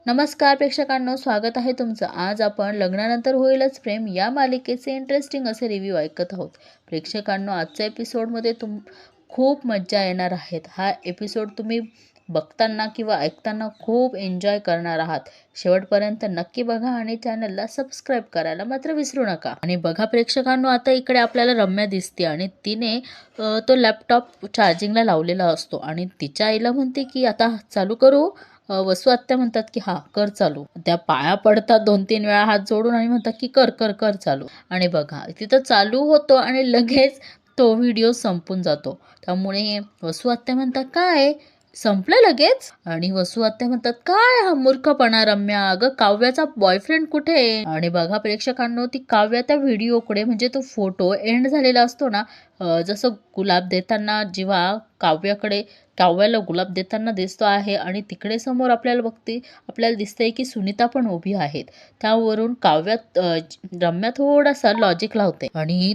नमस्कार प्रेक्षकांनो, स्वागत आहे तुमचं. आज आपण लग्नानंतर होईलच प्रेम या मालिकेचे इंटरेस्टिंग असे रिव्ह्यू ऐकत आहोत. प्रेक्षकांनो, आजच्या एपिसोडमध्ये खूप मज्जा येणार आहेत. हा एपिसोड तुम्ही बघताना किंवा ऐकताना खूप एन्जॉय करणार आहात. शेवटपर्यंत नक्की बघा आणि चॅनलला सबस्क्राईब करायला मात्र विसरू नका. आणि बघा प्रेक्षकांनो, आता इकडे आपल्याला रम्या दिसते आणि तिने तो लॅपटॉप चार्जिंगला लावलेला असतो आणि तिच्या आईला म्हणते की आता चालू करू. वसू आत्या म्हणतात की हा कर चालू. त्या पाया पडतात 2-3 वेळा हात जोडून आणि म्हणतात की कर कर कर चालू. आणि बघा तिथं चालू होतो आणि लगेच तो व्हिडिओ संपून जातो. त्यामुळे वसू आत्या म्हणतात काय संपलं लगेच? आणि वसू आत्या म्हणतात काय हा मूर्खपणा रम्या, अगं काव्याचा बॉयफ्रेंड कुठे? आणि बघा प्रेक्षकांनो, ती काव्या त्या व्हिडिओकडे म्हणजे तो फोटो एंड झालेला असतो ना, जसं गुलाब देताना जेव्हा काव्याला गुलाब देताना दिसतो आहे आणि तिकडे समोर आपल्याला दिसतंय की सुनीता पण उभी आहेत. त्यावरून रम्या थोडासा लॉजिक लावते आणि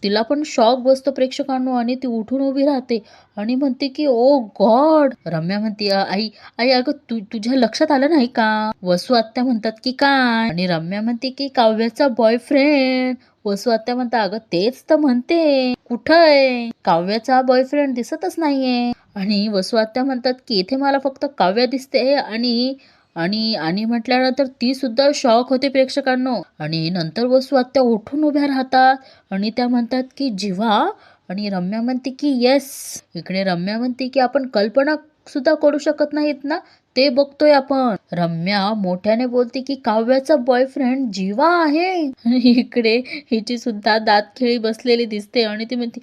तिला पण शॉक बसतो प्रेक्षकांनो आणि ती उठून उभी राहते आणि म्हणते की ओ गॉड. रम्या म्हणते आई आई अगं तुझ्या लक्षात आलं नाही का? वसू आत्या म्हणतात की काय? आणि रम्या म्हणते की काव्याचा बॉयफ्रेंड. वसू आत्या म्हणतात अगं तेच तर म्हणते, कुठं आहे? काव्याचा बॉयफ्रेंड दिसतच नाहीये. आणि वसू आत्या म्हणतात की इथे मला फक्त काव्या दिसते आणि आणि आणि म्हटल्यानंतर ती सुद्धा शॉक होते प्रेक्षकांनो. आणि नंतर वसू आत्या उठून उभ्या राहतात आणि त्या म्हणतात की जीवा. आणि रम्या म्हणते की येस. इकडे रम्या म्हणते की आपण कल्पना सुद्धा करू शकत नाहीत ना, ते बघतोय आपण. रम्या मोठ्याने बोलते की काव्याचा बॉयफ्रेंड जीवा आहे. आणि इकडे हिची सुद्धा दात खिळी बसलेली दिसते आणि ती म्हणते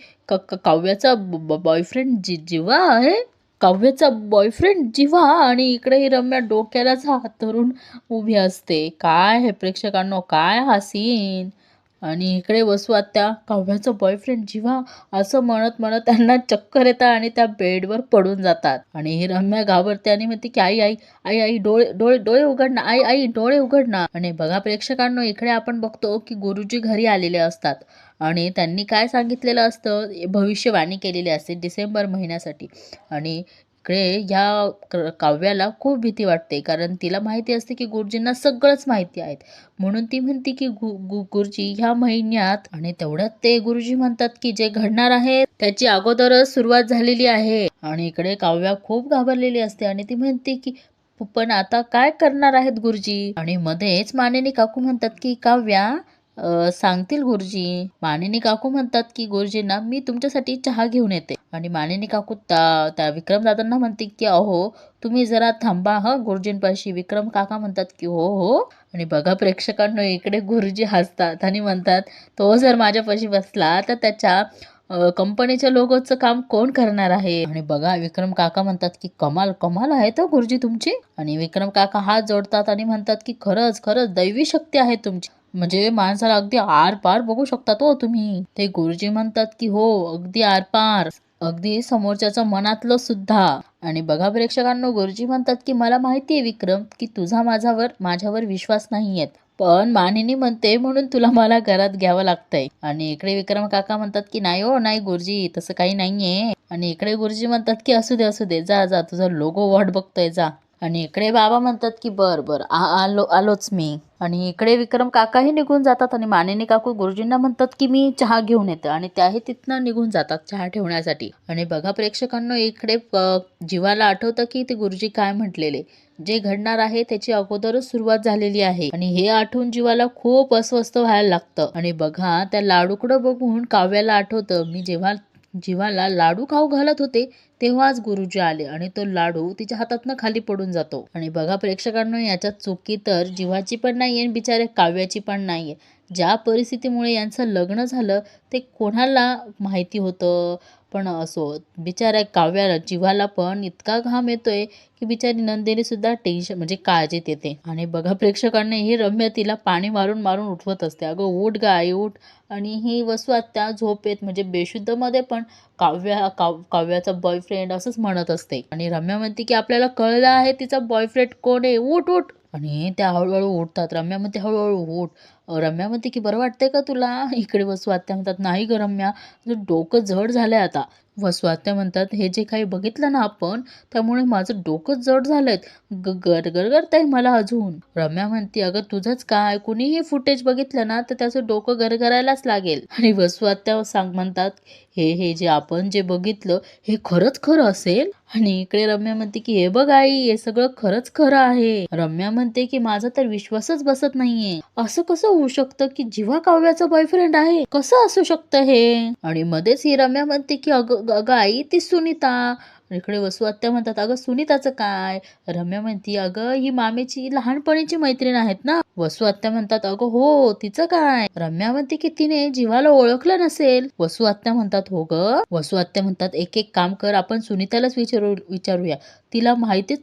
काव्याचा बॉयफ्रेंड जीवा आहे, काव्याचा बॉयफ्रेंड जीवा. आणि इकडे ही रम्या डोक्यालाच हात धरून उभी असते. काय हे प्रेक्षकांनो, काय हा सीन. आणि इकडे वसू आत्या काव्याचा बॉयफ्रेंड जीवा असं म्हणत म्हणत त्यांना चक्कर येतात आणि त्या बेडवर पडून जातात. आणि ही रम्या घाबरते आणि म्हणते की आई आई आई आई डोळे डोळे डोळे उघड ना, आई आई डोळे उघड ना. आणि बघा प्रेक्षकांनो, इकडे आपण बघतो की गुरुजी घरी आलेले असतात आणि त्यांनी काय सांगितलेलं असतं, भविष्यवाणी केलेली असते डिसेंबर महिन्यासाठी. आणि इकडे काव्याला खूप भीती वाटते कारण तिला माहिती असते की गुरुजींना सगळंच माहिती आहे. म्हणून ती म्हणते की गुरुजी ह्या महिन्यात. आणि तेवढ्यात ते गुरुजी म्हणतात की जे घडणार आहे त्याची अगोदरच सुरुवात झालेली आहे. आणि इकडे काव्या खूप घाबरलेली असते आणि ती म्हणते की पण आता काय करणार आहेत गुरुजी? आणि मध्येच मानिनी काकू म्हणतात की काव्या सांगतील गुरुजी. मानिनी काकू म्हणतात की गुरुजींना मी तुमच्यासाठी चहा घेऊन येते. आणि मानिनी काकू त्या विक्रम दादांना म्हणते की अहो तुम्ही जरा थांबा गुरुजींपाशी. विक्रम काका म्हणतात की हो हो. आणि बघा प्रेक्षकांनो, इकडे गुरुजी हसतात आणि म्हणतात तो जर माझ्यापाशी बसला तर त्याच्या कंपनीच्या लोगोचं काम कोण करणार आहे? आणि बघा विक्रम काका म्हणतात की कमाल कमाल आहे तो गुरुजी तुमची. आणि विक्रम काका हात जोडतात आणि म्हणतात की खरंच खरंच दैवी शक्ती आहे तुमची, म्हणजे माणसाला अगदी आर पार बघू शकतात हो तुम्ही. ते गुरुजी म्हणतात की हो अगदी आरपार, अगदी समोरच्याचं मनातलं सुद्धा. आणि बघा प्रेक्षकांनो, गुरुजी म्हणतात की मला माहितीये विक्रम की तुझा माझ्यावर विश्वास नाहीयेत, पण मानिनी म्हणते म्हणून तुला मला घरात घ्यावं लागतंय. आणि इकडे विक्रम काका म्हणतात की नाही हो नाही गुरुजी, तसं काही नाहीये. आणि इकडे गुरुजी म्हणतात की असू दे असू दे, जा जा तुझा लोगो वाट बघतोय जा. आणि इकडे बाबा म्हणतात की बर बर आलोच मी. आणि इकडे विक्रम काकाही निघून जातात आणि मानिनी काकू गुरुजींना म्हणतात की मी चहा घेऊन येते आणि त्याही तिथनं निघून जातात चहा ठेवण्यासाठी. आणि बघा प्रेक्षकांनो, इकडे जीवाला आठवतं की ते गुरुजी काय म्हटलेले, जे घडणार आहे त्याची अगोदरच सुरुवात झालेली आहे. आणि हे आठवून जीवाला खूप अस्वस्थ व्हायला लागतं. आणि बघा त्या लाडूकडं बघून काव्याला आठवतं, मी जेव्हा जीवाला लाडू खाऊ घालत होते तेव्हाच गुरुजी आले आणि तो लाडू तिच्या हातातनं खाली पडून जातो. आणि बघा प्रेक्षकांनो, याच्यात चुकी तर जीवाची पण नाहीये आणि बिचारे काव्याची पण नाहीये. ज्या परिस्थितीमुळे यांचं लग्न झालं ते कोणाला माहिती होतं. पण असो, बिचाऱ्या काव्याला जीवाला पण इतका घाम येतोय की बिचारी नंदिनी सुद्धा टेन्शन म्हणजे काळजीत येते. आणि बघा प्रेक्षकांना, ही रम्या तिला पाणी मारून मारून उठवत असते, अगं उठ ग आई उठ. आणि ही वसू आत्या झोपेत म्हणजे बेशुद्ध मध्ये पण काव्याचा बॉयफ्रेंड असंच म्हणत असते. आणि रम्या म्हणते की आपल्याला कळलं आहे तिचा बॉयफ्रेंड कोण आहे, उठ उठ. आणि त्या हळूहळू उठतात. रम्या म्हणते हळूहळू उठ. रम्या म्हणते की बरं वाटतंय का तुला? इकडे वसू आत्या म्हणतात नाही ग रम्या, तुझं डोकं जड झालंय आता. वसू आत्या म्हणतात हे जे काही बघितलं ना आपण, त्यामुळे माझं डोकं जड झालंय. गरगरताय मला अजून. रम्या म्हणते अगं तुझंच काय, कुणीही फुटेज बघितलं ना तर त्याचं डोकं गरगरायलाच लागेल. आणि वसू आत्या म्हणतात हे जे आपण जे बघितलं हे खरंच खरं असेल. आणि इकडे रम्या म्हणते की हे बघ आई, हे सगळं खरंच खरं आहे. रम्या म्हणते की माझा तर विश्वासच बसत नाहीये. असं कसं होऊ शकतं की जीवा काव्याचा बॉयफ्रेंड आहे, कसं असू शकतं हे? आणि मध्येच ही रम्या म्हणते की अगं आई ती सुनीता. इकडे वसू आत्या म्हणतात अगं सुनीताचं काय? रम्या म्हणती अगं ही मामेची लहानपणीची मैत्रीण आहेत ना. वसू आत्या म्हणतात अगं हो तिचं काय? रम्या म्हणते की तिने जीवाला ओळखलं नसेल. वसू आत्या म्हणतात हो ग. वसू आत्या म्हणतात एक एक काम कर, आपण सुनीतालाच विचारूया. तिला माहिती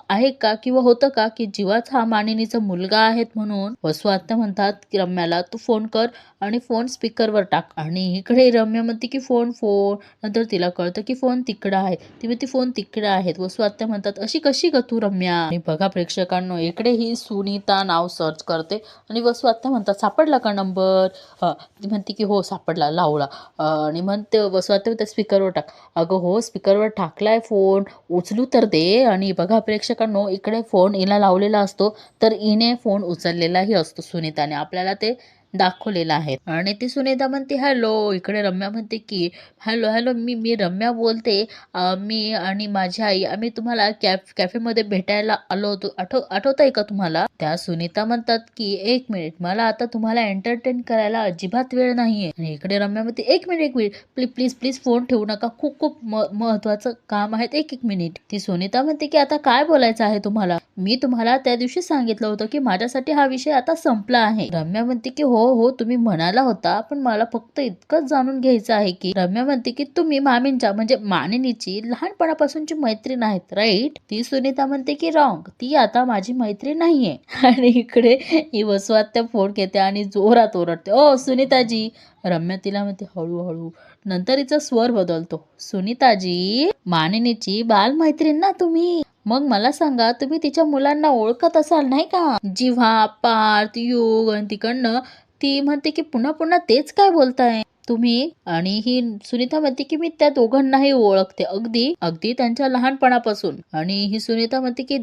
आहे का किंवा होतं का की जीवाच हा मानिनीचा मुलगा आहेत म्हणून. वसू आत्या म्हणतात की रम्याला तू फोन कर आणि फोन स्पीकरवर टाक. आणि इकडे रम्या म्हणते की फोन नंतर तिला कळतं की फोन तिकडं आहे. ती फोन तिकडे आहेत. वसू आत्या म्हणतात अशी कशी ग तू रम्या? आणि बघा प्रेक्षकांनो, इकडे ही सुनीता नाव सर्च करते आणि वसू आत्या म्हणतात सापडला का नंबर? ती म्हणते की हो सापडला, लावला. आणि म्हणते वसू आत्या म्हणते स्पीकरवर टाक. अगं हो स्पीकरवर टाकलाय फोन, उचलू तर दे. आणि बघा प्रेक्षकांनो, इकडे फोन हिला लावलेला असतो तर हिने फोन उचललेलाही असतो सुनीताने, आपल्याला ते दाखवलेलं आहे. आणि ती सुनीता म्हणते हॅलो. इकडे रम्या म्हणते की हॅलो मी रम्या बोलते. मी आणि माझी आई आम्ही तुम्हाला कॅफेमध्ये भेटायला आलो होतो, आठवतंय का तुम्हाला? त्या सुनीता म्हणतात की एक मिनिट, मला आता तुम्हाला एंटरटेन करायला अजिबात वेळ नाहीये. आणि इकडे रम्या म्हणते एक मिनिट प्लीज फोन ठेवू नका, खूप महत्वाचं काम आहे, एक मिनिट. ती सुनीता म्हणते की आता काय बोलायचं आहे तुम्हाला? मी तुम्हाला त्या दिवशी सांगितलं होतं की माझ्यासाठी हा विषय आता संपला आहे. रम्या म्हणते की हो तुम्ही म्हणाला होता, पण मला फक्त इतकंच जाणून घ्यायचं आहे की रम्या म्हणते की तुम्ही मामींच्या म्हणजे मानिनीची लहानपणापासूनची मैत्रीण आहेत राईट? ती सुनीता म्हणते की रॉंग, ती आता माझी मैत्रीण नाहीये. आणि इकडे ही वसू आत्या फोन घेते आणि जोरात ओरडते ओ सुनीताजी. रम्या तिला म्हणते हळूहळू. नंतर हिचा स्वर बदलतो. सुनीताजी, मानिनीची बालमैत्रीण ना तुम्ही? मग मला सांगा, तुम्ही तिच्या मुलांना ओळखत असाल नाही का? जिव्हा, पार्थ, युग. आणि तिकडनं ती म्हणते की पुन्हा तेच काय बोलताय तुम्ही? आणि ही सुनीता म्हणते की मी त्या दोघांनाही ओळखते, अगदी त्यांच्या लहानपणापासून. आणि ही सुनीता म्हणते की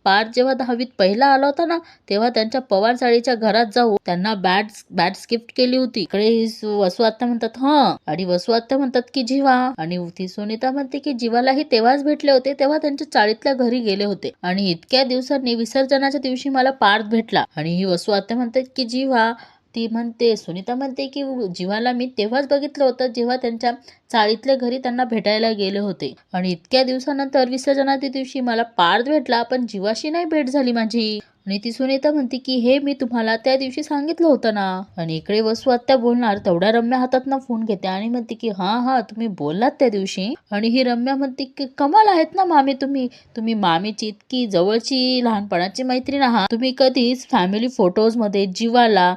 पार्थ जेव्हा 10वीत पहिला आला होता ना, तेव्हा त्यांच्या पवार चाळीच्या घरात जाऊ त्यांना बॅट्स गिफ्ट केली होती. इकडे वसू आत्या म्हणतात आणि वसू आत्या म्हणतात की जीवा. आणि ती सुनीता म्हणते की जीवालाही तेव्हाच भेटले होते, तेव्हा त्यांच्या चाळीतल्या घरी गेले होते. आणि इतक्या दिवसांनी विसर्जनाच्या दिवशी मला पार्थ भेटला. आणि ही वसू आत्या म्हणते की जीवा. ती म्हणते सुनीता म्हणते की जीवाला मी तेव्हाच बघितलं होतं जेव्हा त्यांच्या चाळीतल्या घरी त्यांना भेटायला गेले होते. आणि इतक्या दिवसानंतर विसर्जनाच्या दिवशी मला पार्थ भेटला, पण जीवाशी नाही भेट झाली माझी. आणि ती सुनीता म्हणते की हे मी तुम्हाला त्या दिवशी सांगितलं होतं ना. आणि इकडे वसू आत्या बोलणार तेवढ्या रम्या हातात ना फोन घेते आणि म्हणते की हा तुम्ही बोललात त्या दिवशी. आणि ही रम्या म्हणते की कमाल आहेत ना मामी, तुम्ही मामीची इतकी जवळची लहानपणाची मैत्रीण आहात. तुम्ही कधीच फॅमिली फोटोज मध्ये जीवाला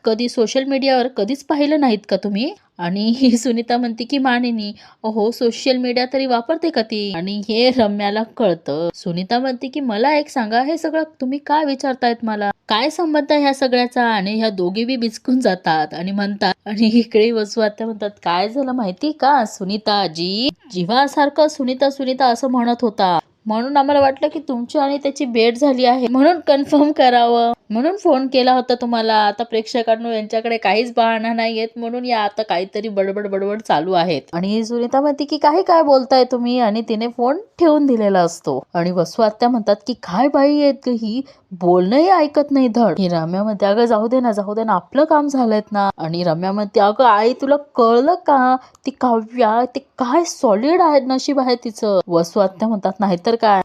कधी सोशल मीडियावर कधीच पाहिलं नाहीत का तुम्ही? आणि ही सुनीता म्हणते की मानिनी हो सोशल मीडिया तरी वापरते का ती? आणि हे रम्याला कळतं. सुनीता म्हणते की मला एक सांगा, हे सगळं तुम्ही काय विचारतायत मला? काय संबंध आहे ह्या सगळ्याचा? आणि ह्या दोघी बी बिचकून जातात आणि म्हणतात. आणि इकडे वसू आत्या म्हणतात काय झालं माहिती का सुनीताजी, जीवासारखं सुनीता असं म्हणत होता, म्हणून आम्हाला वाटलं की तुमची आणि त्याची भेट झाली आहे, म्हणून कन्फर्म करावं म्हणून फोन केला होता तुम्हाला. आता प्रेक्षकांनो यांच्याकडे काहीच बहाणा नाहीयेत, म्हणून या आता काहीतरी बडबड चालू आहेत. आणि सुनीता म्हणते की काय बोलताय तुम्ही? आणि तिने फोन ठेवून दिलेला असतो. आणि वसू आत्या म्हणतात की काय बाई आहेत ही, बोलणंही ऐकत नाही धड. ही रम्या म्हणते अगं जाऊ दे ना आपलं काम झालंयत ना. आणि रम्या म्हणते अगं आई तुला कळलं का, ती काव्या ते काय सॉलिड आहे, नशीब आहे तिचं. वसू आत्या म्हणतात नाहीतर काय.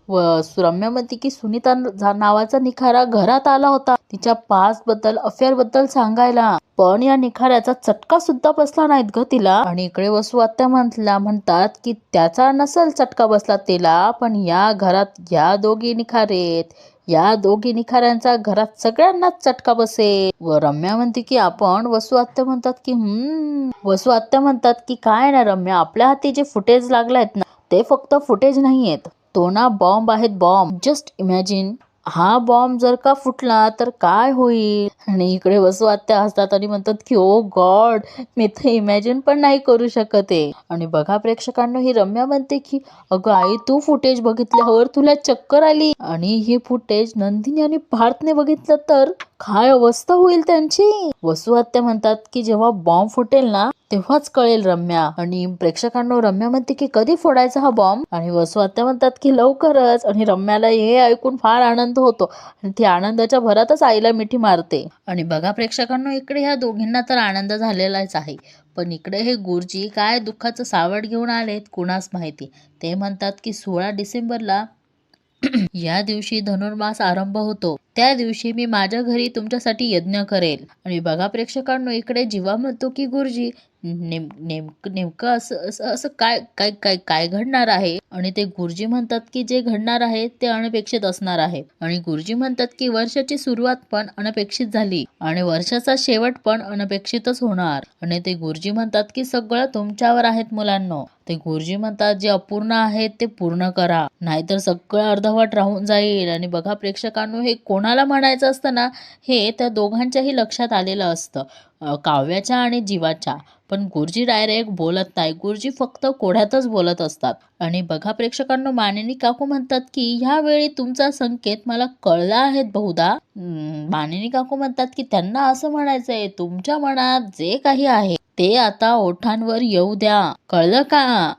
रम्या म्हणते की सुनीता नावाचा निखारा घरात आला होता तिच्या पास्ट बद्दल, अफेअर बद्दल सांगायला, पण या निखाऱ्याचा चटका सुद्धा बसला नाहीत ग तिला. आणि इकडे वसू आत्या म्हणतात की त्याचा नसल चटका बसला तिला, पण या घरात या दोघी निखाऱ्यांचा घरात सगळ्यांनाच चटका बसेल. व रम्या म्हणते की आपण वसू आत्या म्हणतात की काय ना रम्या, आपल्या हाती जे फुटेज लागलायत ना ते फक्त फुटेज नाहीयेत, तो ना बॉम्ब आहेत, बॉम्ब. जस्ट इमॅजिन हा बॉम्ब जर का फुटला तर काय होईल. आणि इकडे वसू आत्या असतात आणि म्हणतात की ओ गॉड, मी तर इमॅजिन पण नाही करू शकत आहे. आणि बघा प्रेक्षकांना, ही रम्या म्हणते की अगं आई, तू फुटेज बघितल्यावर तुला चक्कर आली, आणि हे फुटेज नंदिनी आणि पार्थने बघितलं तर काय अवस्था होईल त्यांची. वसू आत्या म्हणतात की जेव्हा बॉम्ब फुटेल ना तेव्हाच कळेल रम्या. आणि प्रेक्षकांना रम्या म्हणते की कधी फोडायचा हा बॉम्ब, आणि वसू आत्या म्हणतात की लवकरच. आणि रम्याला हे ऐकून फार आनंद होतो आणि ती आनंदाच्या भरातच आईला मिठी मारते. आणि बघा प्रेक्षकांनो, इकडे ह्या दोघींना तर आनंद झालेलाच आहे, पण इकडे हे गुरुजी काय दुःखाचं सावट घेऊन आलेत कुणास माहिती. ते म्हणतात की 16 डिसेंबरला या दिवशी धनुर्मास आरंभ होतो, त्या दिवशी मी माझ्या घरी तुमच्यासाठी यज्ञ करेल. आणि बघा प्रेक्षकांनो, इकडे जीवा म्हणतो की गुरुजी, नेमकं असं असं असं काय काय काय काय घडणार आहे. आणि ते गुरुजी म्हणतात की जे घडणार आहे ते अनपेक्षित असणार आहे. आणि गुरुजी म्हणतात की वर्षाची सुरुवात पण अनपेक्षित झाली आणि वर्षाचा शेवट पण अनपेक्षितच होणार. आणि ते गुरुजी म्हणतात की सगळं तुमच्यावर आहेत मुलांनो. ते गुरुजी म्हणतात जे अपूर्ण आहे ते पूर्ण करा, नाहीतर सगळं अर्धवट राहून जाईल. आणि बघा प्रेक्षकांनो, हे कोणाला म्हणायचं असतं ना, हे त्या दोघांच्याही लक्षात आलेलं असतं, काव्याच्या आणि जीवाच्या. पण गुरुजी डायरेक्ट बोलत नाही, गुरुजी फक्त कोड्यातच बोलत असतात. आणि बघा प्रेक्षकांनो, मानिनी काकू म्हणतात की ह्यावेळी तुमचा संकेत मला कळला आहे बहुधा. मानिनी काकू म्हणतात की त्यांना असं म्हणायचंय, तुमच्या मनात जे काही आहे ते आता ओठांवर येऊ द्या, कळलं का.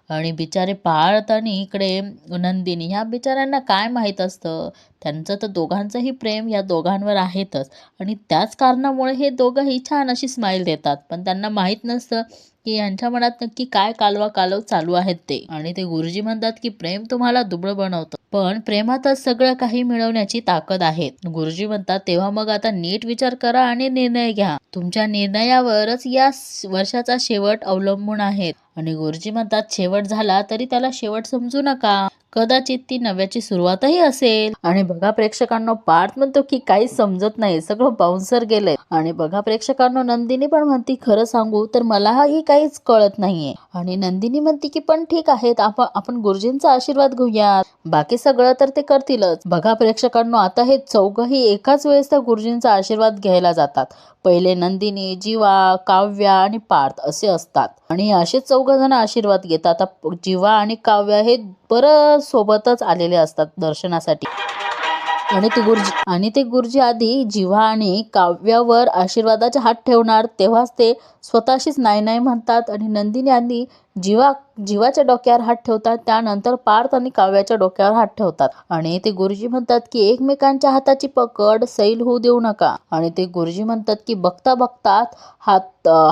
आणि बिचारे पार्थ आणि इकडे नंदिनी, ह्या बिचाऱ्यांना काय माहीत असतं, त्यांचं तर दोघांचंही प्रेम या दोघांवर आहेतच. आणि त्याच कारणामुळे हे दोघंही छान अशी स्माईल देतात, पण त्यांना माहीत नसतं की यांच्या मनात नक्की काय कालवा कालव चालू आहेत ते. आणि ते गुरुजी म्हणतात की प्रेम तुम्हाला दुबळं बनवतं, पण प्रेमातच सगळं काही मिळवण्याची ताकद आहे. गुरुजी म्हणतात तेव्हा मग आता नीट विचार करा आणि निर्णय घ्या, तुमच्या निर्णयावरच या वर्षाचा शेवट अवलंबून आहे. आणि गुरुजी म्हणतात शेवट झाला तरी त्याला शेवट समजू नका, कदाचित ती नव्याची सुरुवातही असेल. आणि बघा प्रेक्षकांनो, पार्थ म्हणतो की काहीच समजत नाही, सगळं बाउन्सर गेलंय. आणि बघा प्रेक्षकांनो, नंदिनी पण म्हणती खरं सांगू तर मलाही काहीच कळत नाहीये. आणि नंदिनी म्हणते की पण ठीक आहे, आपण गुरुजींचा आशीर्वाद घेऊया, बाकी सगळं तर ते करतीलच. बघा प्रेक्षकांनो, आता हे चौघही एकाच वेळेस त्या गुरुजींचा आशीर्वाद घ्यायला जातात. पहिले नंदिनी, जीवा, काव्या आणि पार्थ असे असतात, आणि असे 4 जण आशीर्वाद घेतात. आता जीवा आणि काव्या हे बरं सोबतच आलेले असतात दर्शनासाठी. आणि ते गुरुजी आधी जीवा आणि काव्यावर आशीर्वादाचा हात ठेवणार, तेव्हाच ते स्वतःशीच नाही नाही म्हणतात. आणि नंदिनी आधी जीवाच्या डोक्यावर हात ठेवतात, त्यानंतर पार्थ आणि काव्याच्या डोक्यावर हात ठेवतात. आणि ते गुरुजी म्हणतात की एकमेकांच्या हाताची पकड सैल होऊ देऊ नका. आणि ते गुरुजी म्हणतात की बघता बघता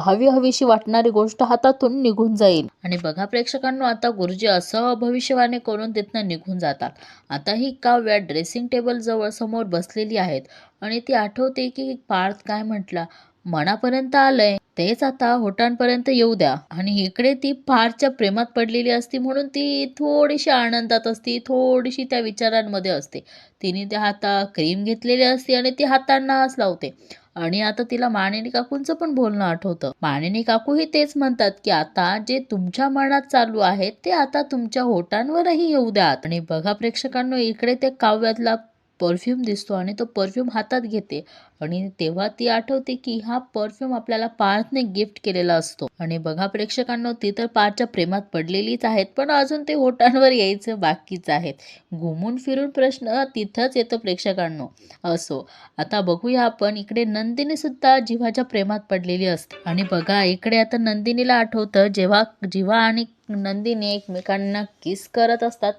हवीशी वाटणारी गोष्ट हातातून निघून जाईल. आणि बघा प्रेक्षकांनो, आता गुरुजी असं भविष्यवाणी करून तिथनं निघून जातात. आता ही काव्या ड्रेसिंग टेबल जवळ समोर बसलेली आहेत, आणि ती आठवते की पार्थ काय म्हटला, मनापर्यंत आलंय तेच आता होटांपर्यंत येऊ द्या. आणि इकडे ती पार्थच्या प्रेमात पडलेली असती, म्हणून ती थोडीशी आनंदात असती, थोडीशी त्या विचारांमध्ये असते. तिने त्या हातात क्रीम घेतलेली असते आणि ती हातांना हास लावते. आणि आता तिला मानिनी काकूंचं पण बोलणं आठवतं. मानिनी काकूही तेच म्हणतात की आता जे तुमच्या मनात चालू आहे ते आता तुमच्या होटांवरही येऊ द्यात. आणि बघा प्रेक्षकांनो, इकडे ते काव्यातला परफ्यूम दिसतो आणि तो परफ्यूम हातात घेते, आणि तेव्हा ती आठवते की हा परफ्यूम आपल्याला पार्थने गिफ्ट केलेला असतो. आणि बघा प्रेक्षकांनो, ती तर पार्थच्या प्रेमात पडलेलीच आहेत, पण अजून ते होटांवर यायचं बाकीच आहेत. घुमून फिरून प्रश्न तिथंच येतो प्रेक्षकांनो. असो, आता बघूया आपण, इकडे नंदिनी सुद्धा जीवाच्या प्रेमात पडलेली असते. आणि बघा इकडे आता नंदिनीला आठवतं जेव्हा जीवा आणि नंदिनी एकमेकांना किस करत असतात,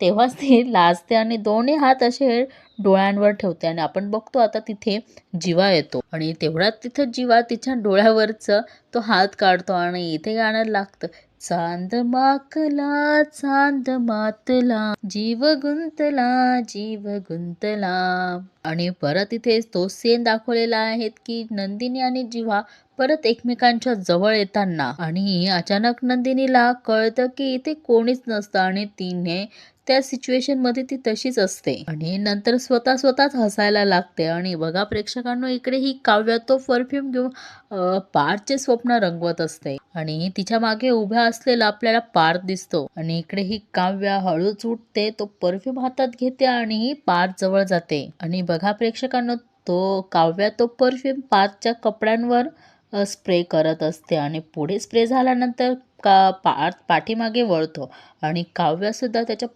तेव्हाच ती लाजते आणि दोन्ही हात असे डोळ्यांवर ठेवते. आणि आपण बघतो आता तिथे जीवा येतो, आणि तेवढ्यात तिथं जीवा तिच्या डोळ्यावरच तो हात काढतो, आणि इथे गाणं लागतं, चांद माकला चांद मातला जीव गुंतला जीव गुंतला. आणि परत इथे तो सीन दाखवलेला आहे की नंदिनी आणि जीवा परत एकमेकांच्या जवळ येताना, आणि अचानक नंदिनीला कळतं की इथे कोणीच नसतं, आणि तिने त्या सिच्युएशन मध्ये ती तशीच असते आणि नंतर स्वतःच हसायला लागते. आणि बघा प्रेक्षकांनो, इकडे ही काव्या तो परफ्यूम घेऊन पार्थचे स्वप्न रंगवत असते आणि तिच्या मागे उभ्या असलेला आपल्याला पार्थ दिसतो. आणि इकडे ही काव्या हळूच उठते, तो परफ्यूम हातात घेते आणि पार्थ जवळ जाते. आणि बघा प्रेक्षकांनो, तो काव्या तो परफ्यूम पार्थच्या कपड्यांवर स्प्रे करत असते आणि पुढे स्प्रे झाल्यानंतर पार्थ पाठीमागे वळतो आणि काव्या सुद्धा त्याच्या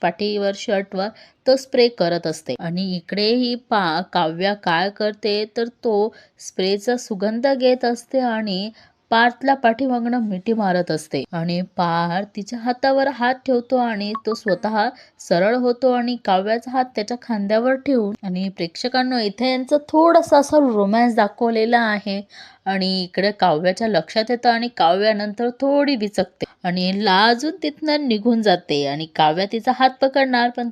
पाठीवर शर्टवर तो स्प्रे करत असते. आणि इकडे ही काव्या काय करते तर तो स्प्रेचा सुगंध घेत असते आणि पार्थला पाठीमागणं मिठी मारत असते. आणि पार्थ तिच्या हातावर हात ठेवतो आणि तो स्वतः सरळ होतो आणि काव्याचा हात त्याच्या खांद्यावर ठेवून. आणि प्रेक्षकांनो, इथे यांचं थोडंसं असं रोमॅन्स दाखवलेलं आहे. आणि इकडे काव्याच्या लक्षात येतं आणि काव्या नंतर थोडी बिचकते आणि लाजून तिथनं निघून जाते. आणि काव्या तिचा हात पकडणार पण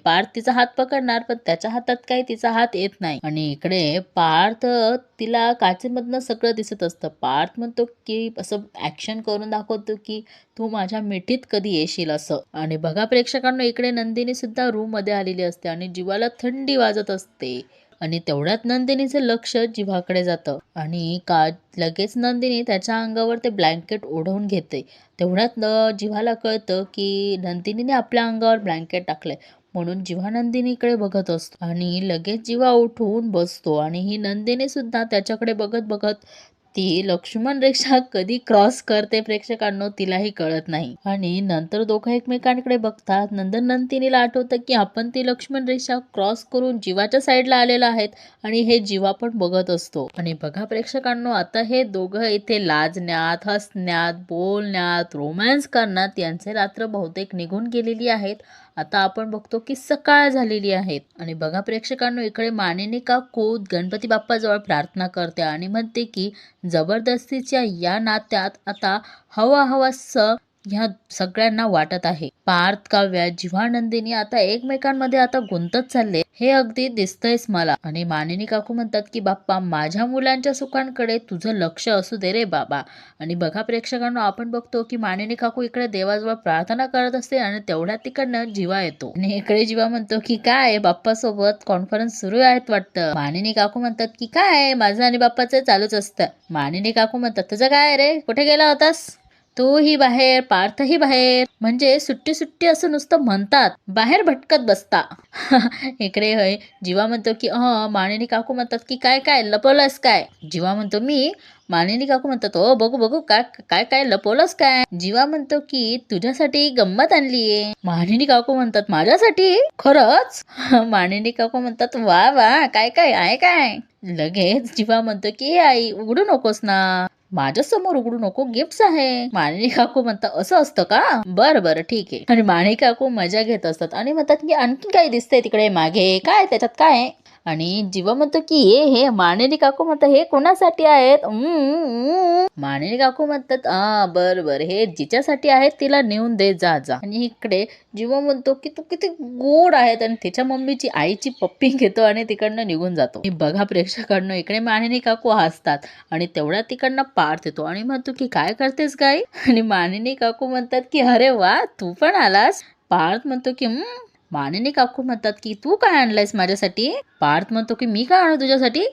पार्थ तिचा हात पकडणार पण त्याच्या हातात काही तिचा हात येत नाही. आणि इकडे पार्थ तिला काचेमधनं सगळं दिसत असतं. पार्थ म्हणतो की असं ऍक्शन करून दाखवतो की तू माझ्या मिठीत कधी येशील असं. आणि बघा प्रेक्षकांना, इकडे नंदिनी सुद्धा रूम मध्ये आलेली असते आणि जीवाला थंडी वाजत असते. आणि तेवढ्यात नंदिनीचं लक्ष जीवाकडे जातं आणि लगेच नंदिनी त्याच्या अंगावर ते ब्लँकेट ओढवून घेते. तेवढ्यात जीवाला कळतं की नंदिनीने आपल्या अंगावर ब्लँकेट टाकलंय. म्हणून जीवा नंदिनीकडे बघत असतो आणि लगेच जीवा उठून बसतो. आणि ही नंदिनी सुद्धा त्याच्याकडे बघत बघत ती लक्ष्मण रेषा कधी क्रॉस करते प्रेक्षकांनो तिलाही कळत नाही. आणि नंतर दोघं एकमेकांकडे बघतात. नंतर नंदिनीला आठवतं की आपण ती लक्ष्मण रेषा क्रॉस करून जीवाच्या साईडला आलेला आहेत आणि हे जीवा पण बघत असतो. आणि बघा प्रेक्षकांनो, आता हे दोघं इथे लाजण्यात, हसण्यात, बोलण्यात, रोमॅन्स करण्यात यांचे रात्र बहुतेक निघून गेलेली आहेत. आता आपण बघतो की सकाळ झालेली आहे. आणि बघा प्रेक्षकांनो, इकडे मानिनी काकू गणपती बाप्पाजवळ प्रार्थना करते आणि म्हणते की जबरदस्तीच्या या नात्यात आता हवाहवास ह्या सगळ्यांना वाटत आहे. पार्थ, काव्या, जीवा, नंदिनी आता एकमेकांमध्ये आता गुंतत चालले हे अगदी दिसतंयच मला. आणि मानिनी काकू म्हणतात की बाप्पा, माझ्या मुलांच्या सुखांकडे तुझं लक्ष असू दे रे बाबा. आणि बघा प्रेक्षकांनो, आपण बघतो की मानिनी काकू इकडे देवाजवळ प्रार्थना करत असते आणि तेवढ्यात तिकडनं जीवा येतो. आणि इकडे जीवा म्हणतो की काय बाप्पा सोबत कॉन्फरन्स सुरू आहेत वाटतं. मानिनी काकू म्हणतात की काय, माझं आणि बाप्पाचं चालूच असतं. मानिनी काकू म्हणतात तुझं काय रे, कुठे गेला होतास? तूही बाहेर, पार्थही बाहेर, म्हणजे सुट्टी सुट्टी असं नुसतं म्हणतात, बाहेर भटकत बसता. इकडे होय जीवा म्हणतो की मानिनी काकू म्हणतात की काय काय लपवलंस काय? जीवा म्हणतो मी. मानिनी काकू म्हणतात हो बघू बघू काय काय काय लपवलंस काय? जीवा म्हणतो की तुझ्यासाठी गंमत आणलीये. मानिनी काकू म्हणतात माझ्यासाठी? खरंच? मानिनी काकू म्हणतात वा वा, काय काय आहे काय? लगेच जीवा म्हणतो की आई उघडू नकोस ना, माझ्या समोर उघडू नको, गिफ्ट्स आहे. मानिनी काकू म्हणतात असं असतं का? बरं बरं ठीक आहे. आणि मानिनी काकू मजा घेत असतात आणि म्हणतात की आणखी काही दिसतंय तिकडे मागे, काय त्याच्यात काय? आणि जीवा म्हणतो की हे मानिनी काकू म्हणतात हे कोणासाठी आहेत? मानिनी काकू म्हणतात बर बर, हे जिच्यासाठी आहेत तिला नेऊन दे जा जा. आणि इकडे जीवा म्हणतो की तू किती गोड आहेत आणि तिच्या मम्मीची आईची पप्पी घेतो आणि तिकडनं निघून जातो. बघा प्रेक्षकांनो, इकडे मानिनी काकू हसतात आणि तेवढ्या तिकडनं पार्थ येतो आणि म्हणतो की काय करतेस काय? आणि मानिनी काकू म्हणतात की अरे वा, तू पण आलास. पार्थ म्हणतो की मानिनी काकू म्हणतात की तू काय आणलंयस माझ्यासाठी? पार्थ म्हणतो की मी काय आणू तुझ्यासाठी?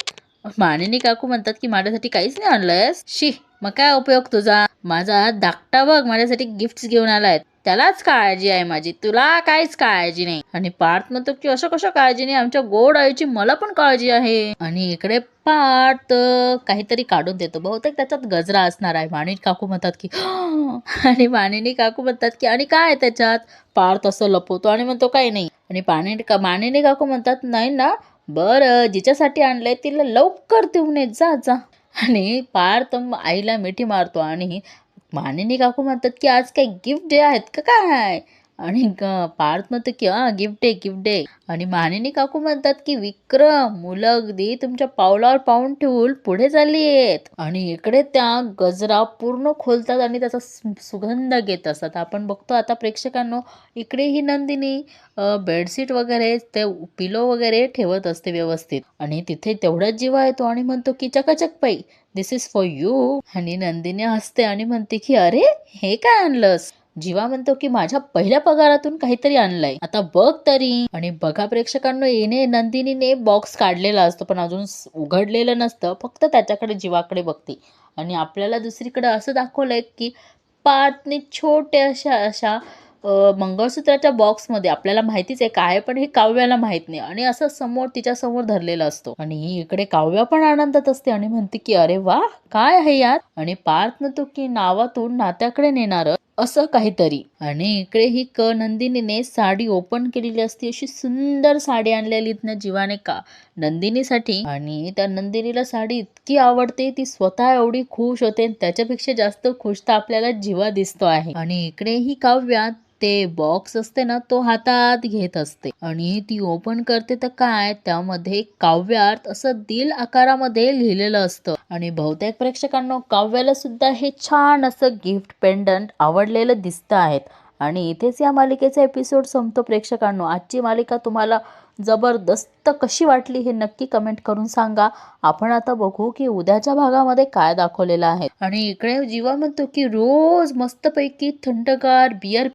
मानिनी काकू म्हणतात की माझ्यासाठी काहीच नाही आणलंयस. शी, मग काय उपयोग तुझा? माझा धाकटा बघ माझ्यासाठी गिफ्ट घेऊन आलाय, त्यालाच काळजी आहे माझी, तुला काहीच काळजी नाही. आणि पार्थ म्हणतो की असं कसं काळजी नाही, आमच्या गोड आईची मला पण काळजी आहे. आणि इकडे पार्थ काहीतरी काढून देतो, बहुतेक त्याच्यात गजरा असणार आहे. मानिनी काकू म्हणतात की आणि मानिनी काकू म्हणतात की आणि काय त्याच्यात? पार्थ असं लपवतो आणि म्हणतो काही नाही. आणि मानिनी काकू म्हणतात नाही ना, बरं जिच्यासाठी आणलंय तिला लवकर देऊन येत जा जा. आणि पार्थ आईला मिठी मारतो आणि मानिनी काकू म्हणतात की आज काही गिफ्ट डे आहेत का काय? आणि पार्थ म्हणतो की गिफ्ट डे. आणि मानिनी काकू म्हणतात की विक्रम, मुलं अगदी तुमच्या पावलावर पाऊल ठेवून पुढे चालली आहेत. आणि इकडे त्या गजरा पूर्ण खोलतात आणि त्याचा सुगंध घेत असतात. आपण बघतो आता प्रेक्षकांनो, इकडे ही नंदिनी बेडशीट वगैरे ते पिलो वगैरे ठेवत असते व्यवस्थित. आणि तिथे तेवढाच जीवा येतो आणि म्हणतो की चकाचक बाई, दिस इज फॉर यू. आणि नंदिनी हसते आणि म्हणते की अरे हे काय आणलंस? जीवा म्हणतो की माझ्या पहिल्या पगारातून काहीतरी आणलंय, आता बघ तरी. आणि बघा प्रेक्षकांनो, येणे नंदिनीने बॉक्स काढलेला असतो पण अजून उघडलेलं नसतं, फक्त त्याच्याकडे जीवाकडे बघते. आणि आपल्याला दुसरीकडे असं दाखवलंय की पार्थने छोट्याशा अशा मंगळसूत्राच्या बॉक्समध्ये, आपल्याला माहितीच आहे काय, पण हे काव्याला माहित नाही, आणि असं समोर तिच्या समोर धरलेलं असतो. आणि ही इकडे काव्या पण आनंदात असते आणि म्हणते की अरे वा, काय आहे यात. आणि पार्थ म्हणतो की नावातून नात्याकडे नेणार असं काहीतरी. आणि इकडे ही नंदिनीने साडी ओपन केलेली असते, अशी सुंदर साडी आणलेली ना जीवाने का नंदिनीसाठी. आणि त्या नंदिनीला साडी इतकी आवडते, ती स्वतः एवढी खुश होते, त्याच्यापेक्षा जास्त खुश तर आपल्याला जीवा दिसतो आहे. आणि इकडे ही काव्या ते बॉक्स असते ना, तो हातात घेत असते आणि ती ओपन करते तर काय, त्यामध्ये काव्यात असं दिल आकारामध्ये लिहिलेलं असतं. आणि बहुतेक प्रेक्षकांना काव्याला सुद्धा हे छान असं गिफ्ट पेंडंट आवडलेलं दिसतं आहेत. आणि इथेच या मालिकेचा एपिसोड संपतो प्रेक्षकांनो. आजची मालिका तुम्हाला जबरदस्त कशी वाटली हे नक्की कमेंट करून सांगा. आपण आता बघू की उद्याच्या भागामध्ये काय दाखवलेलं आहे. आणि इकडे जीवा म्हणतो की रोज मस्तपैकी थंडगार बियर